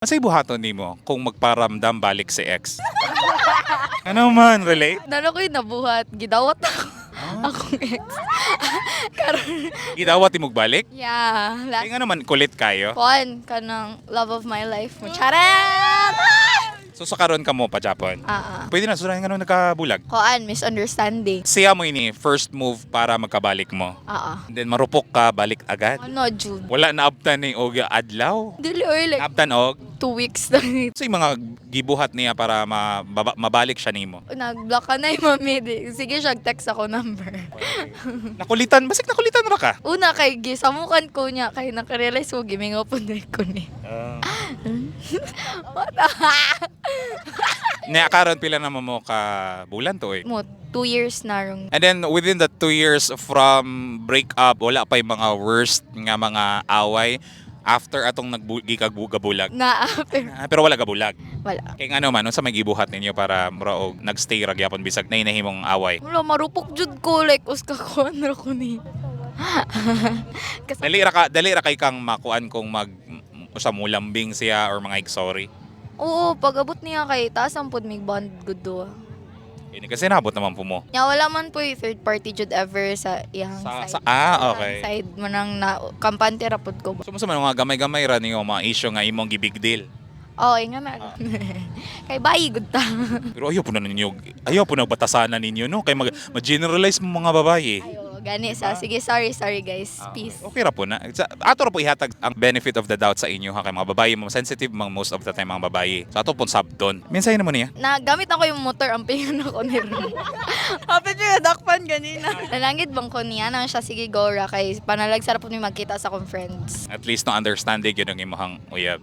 Masay buhaton nimo kung magparamdam balik si ex. Ano man, relate? Nano ko'y nabuhat, gidawat ako. Akong ex. Karon, Gidawat imong balik? yeah, Kaya last nga naman, kulit kayo. one kanang love of my life mo. Charat! So sa karon ka mo pa Japon. Pwede na, surahin nga nung nagkabulag. Kuan, misunderstanding. Siya mo ini, first move para magkabalik mo. And then marupok ka, balik agad. Ano, Jude? Wala na abtan ni og adlaw. Dili or like Abtan og 2 weeks na. so yung mga gibuhat niya para mabalik siya nimo. Nag-block ka na yung mami. Sige siya, text ako number. Nakulitan, basik nakulitan ra ka. Una kay gisamukan ko niya kay nakarealize ko gimingaw po na ko ni. What? Nya karon pila na mo ka bulan to eh. Mo 2 years na rong And then within the 2 years from breakup, wala pa yung mga worst nga mga away after atong naggabulag. na pero Pero wala gabulag. wala. Kay ano man, unsa may gibuhat ninyo para mura og nagstay ra gyapon bisag nay nahimong away. Wala marupok jud ko like uska kuan ra ko ni. Kasi Dali ra kay kang makuan kung mag usa mo lambing siya or mga sorry. oo, pag-abot niya kay taas ang pud mig bond good do. Ini kasi nabot naman po mo. Nya wala man po third party jud ever sa iyang side. Okay. Side man ang na kampante ra pud ko. So man mga gamay-gamay ra niyo mga issue nga imong gibig deal. Oh, nga na. Kay bayi good ta. Pero ayaw po na batasanan ninyo no kay mag-generalize mo mga babae. Ayo, gani sa. Sige, sorry guys. Peace. Okay ra po na. Ato ra po ihatag ang benefit of the doubt sa inyo ha kay mga babae mo sensitive mga most of the time mga babae. So ato po sabdon. Minsan naman niya. Nagamit ako yung motor, ang pingan ako ni Ron. Hapit yung dakpan ganina. Nalangit bang ko niya na siya, sige go ra, kay panalag sarap po ni magkita sa akong friends. At least no understanding yun ang imong uyab.